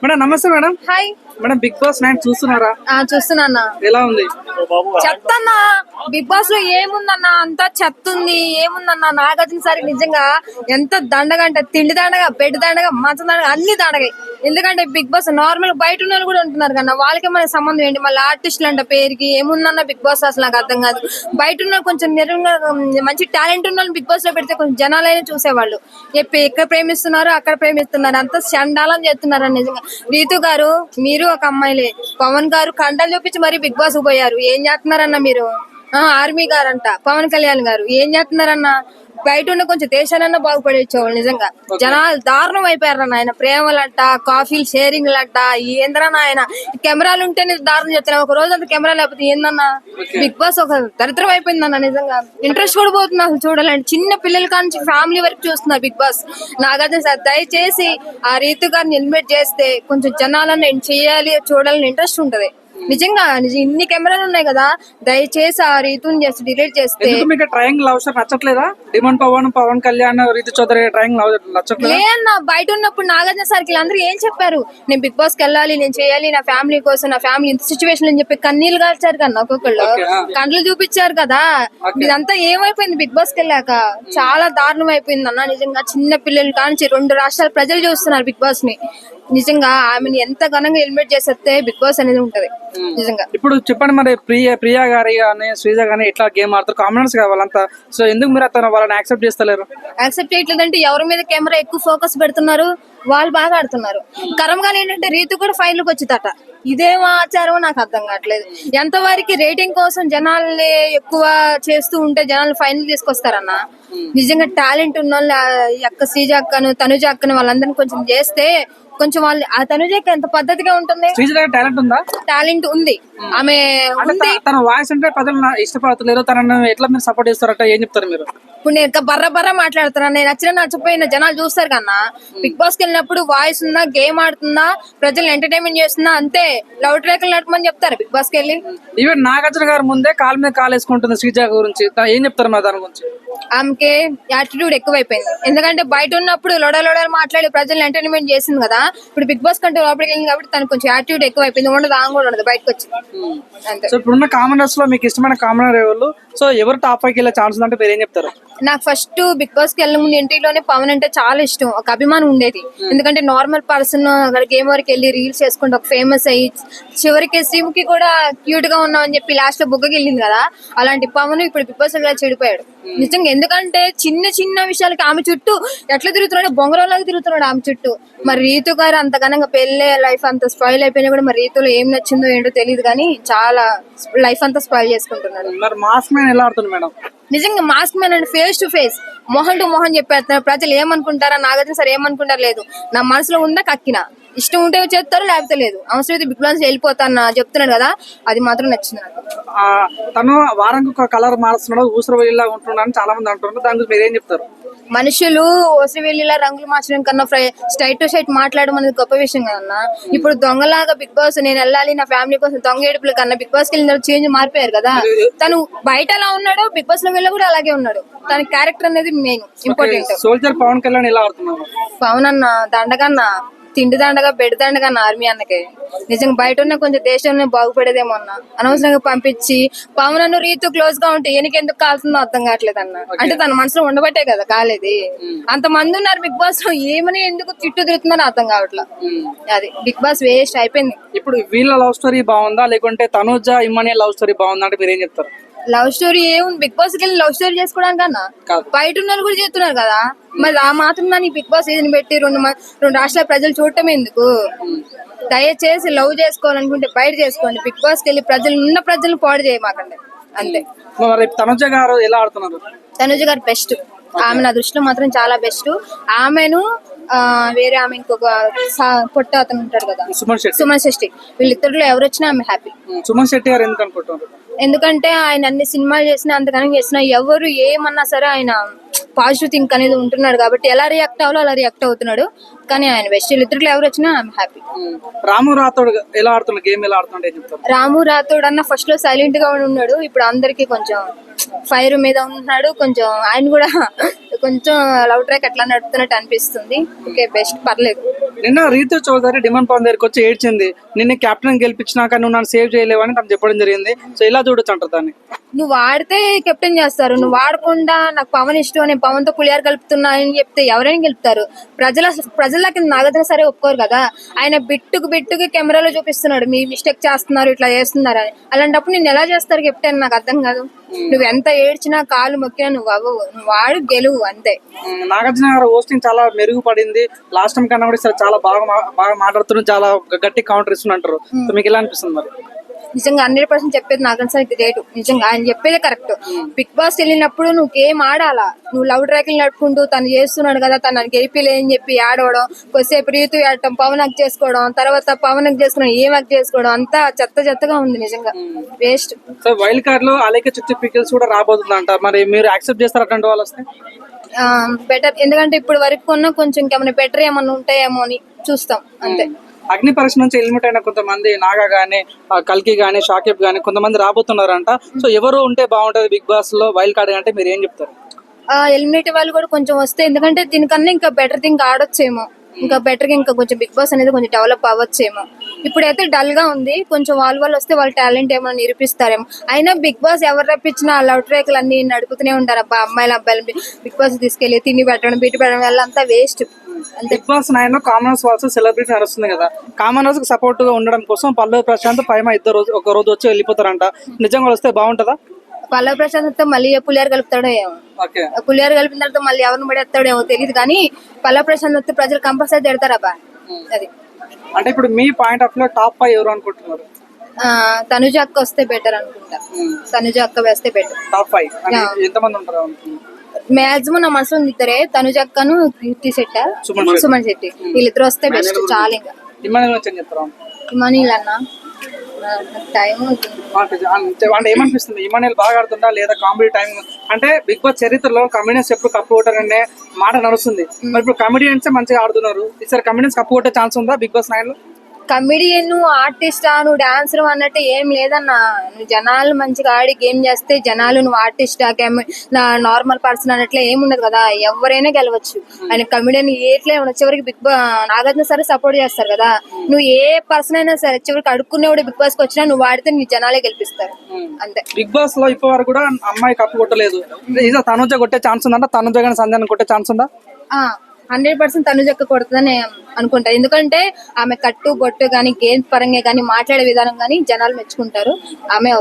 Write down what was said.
Madam నమస్తే madam. Hi madam Bigg Boss 9 చూస్తున్నారా? చూస్తున్నా. ఎలా ఉంది? చెత్తన్నా బిగ్ బాస్ లో ఏముందన్నా, అంతా చెత్త ఉంది. ఏముందన్నా నాగార్జున సార్ నిజంగా ఎంత దండగా అంటే తిండి దండగా, బెడ్ దండగా, మంచం దండగా, అన్ని దండగాయి. ఎందుకంటే బిగ్ బాస్ నార్మల్ బయట ఉన్న వాళ్ళు కూడా ఉంటున్నారు కన్నా, వాళ్ళకి మన సంబంధం ఏంటి? మళ్ళీ ఆర్టిస్టులు అంట పేరుకి ఏముందన్న బిగ్ బాస్ అసలు నాకు అర్థం కాదు. బయట ఉన్న కొంచెం మంచి టాలెంట్ ఉన్న బిగ్ బాస్ లో పెడితే కొంచెం జనాలైనా చూసేవాళ్ళు. ఎక్కడ ప్రేమిస్తున్నారు అక్కడ ప్రేమిస్తున్నారు, అంతా చండాలం చేస్తున్నారు నిజంగా. రీతు గారు మీరు ఒక అమ్మాయిలే, పవన్ గారు కండలు చూపించి మరి బిగ్ బాస్ పోయారు. ఏం చేస్తున్నారన్న మీరు? ఆర్మీ గారంట, పవన్ కళ్యాణ్ గారు ఏం చేస్తున్నారన్న? బయట ఉన్న కొంచెం దేశాలన్నా బాగుపడేవాళ్ళు. నిజంగా జనాలు దారుణం అయిపోయారన్న. ఆయన ప్రేమలంట, కాఫీలు షేరింగ్లంట, ఏంద్రన్న ఆయన కెమెరాలు ఉంటేనే దారుణం చెప్తున్నా. ఒక రోజు అంత కెమెరా లేకపోతే ఏందన్నా? బిగ్ బాస్ ఒక దరిద్రం అయిపోయిందన్న. నిజంగా ఇంట్రెస్ట్ కూడా పోతుంది అసలు చూడాలంటే. చిన్న పిల్లల కానించి ఫ్యామిలీ వరకు చూస్తున్నారు బిగ్ బాస్. నాగార్జున సార్ దయచేసి ఆ రీతి గారిని ఎలిమినేట్ చేస్తే కొంచెం జనాలను చేయాలి, చూడాలని ఇంట్రెస్ట్ ఉంటది. నిజంగా ఇన్ని కెమెరాలు ఉన్నాయి కదా, దయచేసి ఆ రీతుని చేసి డిలీట్ చేస్తే. మీకు ట్రయాంగిల్ లవ్ స్టోరీ నచ్చట్లేదా? Demand Pawan Kalyan, Ritu Chaudhary triangle love నచ్చట్లేదా? లేదన్నా, బయట ఉన్నప్పుడు నాగార్జున సార్కి అందరూ ఏం చెప్పారు? నేను బిగ్ బాస్ కి వెళ్ళాలి, నేను చేయాలి, నా ఫ్యామిలీ కోసం, నా ఫ్యామిలీ ఇంత సిచ్యువేషన్ అని చెప్పి కన్నీళ్ళు కాల్చారు కన్నా, ఒక్కొక్కళ్ళు కండ్లు చూపించారు కదా. ఇదంతా ఏమైపోయింది బిగ్ బాస్ కి వెళ్ళాక? చాలా దారుణం అయిపోయింది అన్న. నిజంగా చిన్న పిల్లలు కానించి 2 రాష్ట్రాల ప్రజలు చూస్తున్నారు బిగ్ బాస్ ని. నిజంగా ఆమెను ఎంత ఘనంగా ఎలిమినేట్ చేస్తే బిగ్ బాస్ అనేది ఉంటది నిజంగా. ఇప్పుడు చెప్పండి, మరి ప్రియా గారి కానీ శ్రీజ గానీ ఇట్లా గేమ్ ఆడతారు, కామెంట్స్ కదా వాళ్ళంతా. సో ఎందుకు మీరు వాళ్ళని యాక్సెప్ట్ చేస్తలేరు? యాక్సెప్ట్ చేయట్లేదంటే ఎవరి మీద కెమెరా ఎక్కువ ఫోకస్ పెడుతున్నారు, వాళ్ళు బాగా ఆడుతున్నారు. కరంగా ఏంటంటే రీతు కూడా ఫైనల్కి వచ్చిందట. ఇదేం ఆచారం నాకు అర్థం కావట్లేదు. ఎంతవరకు రేటింగ్ కోసం జనాల్ని ఎక్కువ చేస్తూ ఉంటే జనాలు ఫైనల్ తీసుకొస్తారన్న. నిజంగా టాలెంట్ ఉన్న వాళ్ళు అక్క శ్రీజ అక్కను, తనుజ అక్కను వాళ్ళందరినీ కొంచెం చేస్తే కొంచెం వాళ్ళు. ఆ తనుజకి ఎంత పద్ధతిగా ఉంటుంది. టాలెంట్ ఉందా? టాలెంట్ ఉంది ఆమె. తన వాయిస్ అంటే ప్రజలు ఇష్టపడతలేరు, తనను ఎట్లా మీరు సపోర్ట్ చేస్తారట, ఏం చెప్తారు మీరు? ఇప్పుడు నేను బర్ర మాట్లాడుతున్నా, నేను నచ్చపోయిన జనాలు చూస్తారు కన్నా. బిగ్ బాస్ కి వెళ్ళినప్పుడు వాయిస్ ఉందా, గేమ్ ఆడుతుందా, ప్రజలు ఎంటర్టైన్మెంట్ చేస్తుందా, అంతే. లవ్ ట్రాక్లు నడపమని చెప్తారు బిగ్ బాస్ కి వెళ్ళి. ఈవెన్ నాగార్జున గారు ముందే కాలు మీద కాలు వేసుకుంటుంది శ్రీజ గురించి, ఏం చెప్తారు మరి దాని గురించి? ఆమెకి యాటిట్యూడ్ ఎక్కువైపోయింది. ఎందుకంటే బయట ఉన్నప్పుడు లొడలు మాట్లాడి ప్రజల్ని ఎంటర్టైన్మెంట్ చేసింది కదా. ఇప్పుడు బిగ్ బాస్ కంటే లోపలికి వెళ్ళింది కాబట్టి తనకు కొంచెం యాటిట్యూడ్ ఎక్కువైపోయింది. ఉండదు ఆమె కూడా ఉండదు బయటకు వచ్చింది అంతే. సో ఇప్పుడున్న కామనర్స్ లో మీకు ఇష్టమైన కామనర్ ఎవరు? సో ఎవరు టాప్ 5 వెళ్ళే ఛాన్స్ ఉందంటే మీరు ఏం చెప్తారు? నాకు ఫస్ట్ బిగ్ బాస్ కి వెళ్ళే ముందు ఇంటిలోనే పవన్ అంటే చాలా ఇష్టం, ఒక అభిమానం ఉండేది. ఎందుకంటే నార్మల్ పర్సన్ గేమ్ వరకు వెళ్ళి రీల్స్ చేసుకుంటే ఒక ఫేమస్ అయ్యి చివరికి సిమ్ కి కూడా క్యూట్ గా ఉన్నాం అని చెప్పి లాస్ట్ లో బుగ్గకి వెళ్ళింది కదా. అలాంటి పవన్ ఇప్పుడు బిగ్ బాస్ లో చెడిపోయాడు నిజంగా. ఎందుకంటే చిన్న విషయాలకి ఆమె చుట్టూ ఎట్లా తిరుగుతున్నాడు, బొంగరంలాగా తిరుగుతున్నాడు ఆమె చుట్టూ. మరి రీతు గారు అంత ఘనంగా పెళ్ళే లైఫ్ అంతా స్పాయిల్ అయిపోయినా కూడా మరి రీతులో ఏం నచ్చిందో ఏంటో తెలియదు కానీ చాలా లైఫ్ అంతా స్పాయిల్ చేసుకుంటున్నాడు. మరి మాస్క్ మ్యాన్ ఎలా ఆడుతుంది మేడం? నిజంగా మాస్క్ మ్యాన్ అంటే ఫేస్ టు ఫేస్, మొహం టు మొహం చెప్పేస్తున్నారు. ప్రజలు ఏమనుకుంటారా, నాగార్జున సార్ ఏమనుకుంటారు లేదు, నా మనసులో ఉందా కక్కిన, ఇష్టం ఉంటే చేస్తారు లేకపోతే లేదు, అవసరం అయితే బిగ్ బాస్ వెళ్ళిపోతాను చెప్తున్నాడు కదా, అది మాత్రం నచ్చింది నాకు. తను వారానికి ఒక కలర్ మారుస్తున్నాడు, ఊసరవెల్లిలా ఉంటున్నాడు చాలా మంది అంటున్నారు, దాని గురించి మీరు ఏం చెప్తారు? మనుషులు ఓసివెల్లిలా రంగులు మార్చడం కన్నా స్ట్రైట్ టు స్ట్రైట్ మాట్లాడడం అనేది గొప్ప విషయం కదన్నా. ఇప్పుడు దొంగలాగా బిగ్ బాస్ నేను వెళ్ళాలి నా ఫ్యామిలీ కోసం దొంగ ఏడుపులు కన్నా బిగ్ బాస్ కి వెళ్ళిన చేంజ్ మారిపోయారు కదా. తను బయట ఎలా ఉన్నాడో బిగ్ బాస్ లో వెళ్ళి కూడా అలాగే ఉన్నాడు. తన క్యారెక్టర్ అనేది main important. Soldier Pavan Kalyan ఎలా ఆడుతున్నారు? పవన్ అన్న దండగన్నా, తిండి దండగా బెడ్ దండగా ఆర్మీ అన్నకే. నిజంగా బయట ఉన్న కొంచెం దేశంలో బాగుపడేదేమో అన్న. అనవసరంగా పంపించి పవన్ అన్న రీతు క్లోజ్ గా ఉంటే ఎందుకు కాల్సిందో అర్థం కావట్లేదు అన్న. అంటే తన మనసులో ఉండబట్టే కదా కాలేది. అంత మంది ఉన్నారు బిగ్ బాస్ లో, ఏమని ఎందుకు తిట్టు తిరుగుతుందని అర్థం కావట్లేదు. అది బిగ్ బాస్ వేస్ట్ అయిపోయింది. ఇప్పుడు వీళ్ళ లవ్ స్టోరీ బాగుందా లేకుంటే తనుజ ఇమానియల్ లవ్ స్టోరీ బాగుందా అంటే మీరు ఏం చెప్తారు? లవ్ స్టోరీ ఏముంది, బిగ్ బాస్ కి వెళ్ళి లవ్ స్టోరీ చేసుకోవడానికి అన్నా బయట ఉన్న కూడా చేస్తున్నారు కదా. మరి ఆ మాత్రం దాన్ని బిగ్ బాస్ సీజన్ పెట్టి 2 రాష్ట్రాల ప్రజలు చూడటం ఎందుకు? దయచేసి లవ్ చేసుకోవాలనుకుంటే బయట చేసుకోండి, బిగ్ బాస్ కి వెళ్ళి ప్రజలను పాడు చేయమాకండి అంతే. తనుజ గారు ఎలా ఆడుతున్నారు? తనుజ గారు బెస్ట్. ఆమె నా దృష్టిలో మాత్రం చాలా బెస్ట్. ఆమెను వేరే ఆమె ఇంకొక పొట్ట అతను ఉంటాడు కదా సుమన్ శెట్టి, వీళ్ళిద్దరిలో ఎవరు వచ్చినా ఆమె హ్యాపీ. సుమన్ శెట్టి గారు ఎందుకు అనుకుంటున్నారు? ఎందుకంటే ఆయన అన్ని సినిమాలు చేసినా అంతగానం చేసినా ఎవరు ఏమన్నా సరే ఆయన పాజిటివ్ థింక్ అనేది ఉంటున్నాడు కాబట్టి ఎలా రియాక్ట్ అవ్వాలో అలా రియాక్ట్ అవుతున్నాడు. కానీ ఆయన బెస్ట్. వీళ్ళిద్దరిలో ఎవరు వచ్చినా ఆమె హ్యాపీ. రాము రాథోడ్ ఎలా ఆడుతున్నాడు, గేమ్ ఎలా ఆడుతున్నాడు? రాము రాథోడ్ అన్న ఫస్ట్ లో సైలెంట్ గా ఉన్నాడు, ఇప్పుడు అందరికి కొంచెం ఫైర్ మీద ఉంటున్నాడు. కొంచెం ఆయన కూడా కొంచెం లవ్ ట్రాక్ అట్లా నడుపుతున్నట్టు అనిపిస్తుంది. ఓకే బెస్ట్, పర్లేదు. నిన్న రీతు చౌదరి డిమాండ్ పవన్ దగ్గరికి వచ్చి ఏడ్చింది, నిన్ను కెప్టెన్ గెలిపించినాక నువ్వు నన్ను సేవ్ చేయలేవు అని తను చెప్పడం జరిగింది. సో ఇలా చూడొచ్చు అంటారు దాన్ని. నువ్వు వాడితే కెప్టెన్ చేస్తారు, నువ్వు వాడకుండా నాకు పవన్ ఇష్టం నేను పవన్ తో పులియారు కలుపుతున్నా అని చెప్తే ఎవరైనా గెలుపుతారు. ప్రజలకి నాగార్జున సరే ఒప్పుకోరు కదా. ఆయన బిట్టుకు కెమెరాలో చూపిస్తున్నాడు మీ మిస్టేక్ చేస్తున్నారు ఇట్లా చేస్తున్నారు అని. అలాంటప్పుడు నేను ఎలా చేస్తారు కెప్టెన్ నాకు అర్థం కాదు. నువ్వు ఎంత ఏడ్చినా కాలు మొక్కినా నువ్వు అవ్వవు, నువ్వు వాడు గెలువు అంతే. నాగార్జున గారు హోస్టింగ్ చాలా మెరుగుపడింది, లాస్ట్ టైం కన్నా కూడా చాలా బాగా మాట్లాడుతున్నారు, చాలా గట్టి కౌంటర్ ఇస్తున్నారు. సో మీకు ఎలా అనిపిస్తుంది మరి? నిజంగా 100% చెప్పేది నాగార్జున సార్ గ్రేట్. నిజంగా ఆయన చెప్పేదే కరెక్ట్. బిగ్ బాస్ వెళ్ళినప్పుడు నువ్వు గేమ్ ఆడాలా, నువ్వు లవ్ ట్రాక్లు నడుపుకుంటూ తను చేస్తున్నాడు కదా తను గెలిపిలే అని చెప్పి ఆడవడం, కొద్దిసేపు రీతు ఆడటం, పవన్ హక్ చేసుకోవడం, తర్వాత పవన్ హక్ చేసుకోవడం, ఏం హక్ చేసుకోవడం అంతా చెత్తగా ఉంది నిజంగా వేస్ట్. సో వైల్డ్ కార్డ్ లో అలాగే చుట్టూ పికిల్స్ కూడా రాబోతుందంట, మరి మీరు యాక్సెప్ట్ చేస్తారు అట్లాంటి వాళ్ళు వస్తే? బెటర్, ఎందుకంటే ఇప్పుడు వరకు కొన్నా కొంచెం ఇంకేమైనా బెటర్ ఏమన్నా ఉంటాయేమో అని చూస్తాం అంతే. అగ్ని పరీక్ష నుంచి ఎలిమినేట్ అయిన కొంతమంది నాగా గానీ, కల్కి గానీ, షాకిబ్ గానీ కొంతమంది రాబోతున్నారంట. సో ఎవరు ఉంటే బాగుంటది బిగ్ బాస్ లో వైల్డ్ కార్డ్ అంటే మీరు ఏం చెప్తారు? ఎలిమినేట్ వాళ్ళు కూడా కొంచెం వస్తే, ఎందుకంటే దీనికన్నా ఇంకా బెటర్ థింగ్ ఆడొచ్చేమో, ఇంకా బెటర్ గా ఇంకా కొంచెం బిగ్ బాస్ అనేది కొంచెం డెవలప్ అవ్వచ్చేమో. ఇప్పుడైతే డల్ గా ఉంది, కొంచెం వాళ్ళు వస్తే వాళ్ళ టాలెంట్ ఏమైనా నిరూపిస్తారేమో. అయినా బిగ్ బాస్ ఎవరు రప్పించినా లవ్ ట్రాక్లు అన్ని నడుపుతూనే ఉంటారు. అబ్బా అమ్మాయిలు అబ్బాయిలు బిగ్ బాస్ తీసుకెళ్లి తిని పెట్టడం, బిట్టి పెట్టడం వల్ల అంతా వేస్ట్. బిగ్ బాస్ 9 లో కామనర్స్ వాల్స్ సెలబ్రిటీ నడుస్తుంది కదా, కామనర్స్ కి సపోర్ట్ గా ఉండడం కోసం పల్లవి ప్రశాంత్ పైమ ఒక రోజు వచ్చి వెళ్ళిపోతారంట. నిజంగా వస్తే బాగుంటదా? పల్లవి ప్రశాంత్ మళ్ళీ పులియారు కలుపుతాడో ఏమో, పులియారు కలిపిన తర్వాత మళ్ళీ ఎవరిని పడేస్తాడో ఏమో తెలియదు. కానీ పల్లవి ప్రశాంత్ ప్రజలు కంపల్సరీ తిడతారబ్బా. అది అంటే ఇప్పుడు మీ పాయింట్ ఆఫ్ లో టాప్ 5 ఎవరు అనుకుంటున్నారు? తనుజ అక్క వస్తే బెటర్ అనుకుంటా. తనుజ అక్క వేస్తే బెటర్. టాప్ 5 ఎంతమంది ఉంటారు? మాక్సిమం నా మనసులో ఇద్దరే, తనుజ అక్కను కీర్తి శెట్టి, సుమన్ శెట్టి, వీళ్ళిద్దరు వస్తే బెస్ట్. చాలా ఇంకా ఇమానిల్ అన్న టైం అంటే ఏమనిపిస్తుంది, ఇమానియల్ బాగా ఆడుతుందా లేదా కామెడీ టైం? అంటే బిగ్ బాస్ చరిత్రలో కమెడియన్స్ ఎప్పుడు కప్పు కొట్టారనే మాట నడుస్తుంది, మరి ఇప్పుడు కమెడియన్స్ మంచిగా ఆడుతున్నారు. ఈసారి కమెడియన్స్ కప్పు కొట్టే ఛాన్స్ ఉందా బిగ్ బాస్ 9 లో? కమెడియన్ నువ్వు ఆర్టిస్టా నువ్వు డాన్సర్ అన్నట్టు ఏం లేదన్నా. నువ్వు జనాలు మంచిగా ఆడి గేమ్ చేస్తే జనాలు నువ్వు ఆర్టిస్టా నార్మల్ పర్సన్ అన్నట్లే ఏముండదు కదా, ఎవరైనా గెలవచ్చు. ఆయన కమెడియన్ ఏట్లే ఉండదు. చివరికి బిగ్ బాస్ నాగార్జున సరే సపోర్ట్ చేస్తారు కదా. నువ్వు ఏ పర్సన్ అయినా సరే చివరికి అడుక్కునేవాడు బిగ్ బాస్ కి వచ్చినా నువ్వు ఆడితే నీ జనాలే గెలిపిస్తారు అంతే. బిగ్ బాస్ లో ఇప్పటి వరకు కూడా అమ్మాయి కప్పు కొట్టలేదు. తనుజ కొట్టే ఛాన్స్ ఉందా? తనుజ కానీ సంధ్యాన్ని కొట్టే ఛాన్స్ ఉందా? 100% తనుజక్క కొడుతుందని అనుకుంటా. ఎందుకంటే ఆమె కట్టు బొట్టు గానీ, గేమ్ పరంగా గానీ, మాట్లాడే విధానం గానీ జనాలు మెచ్చుకుంటారు. ఆమె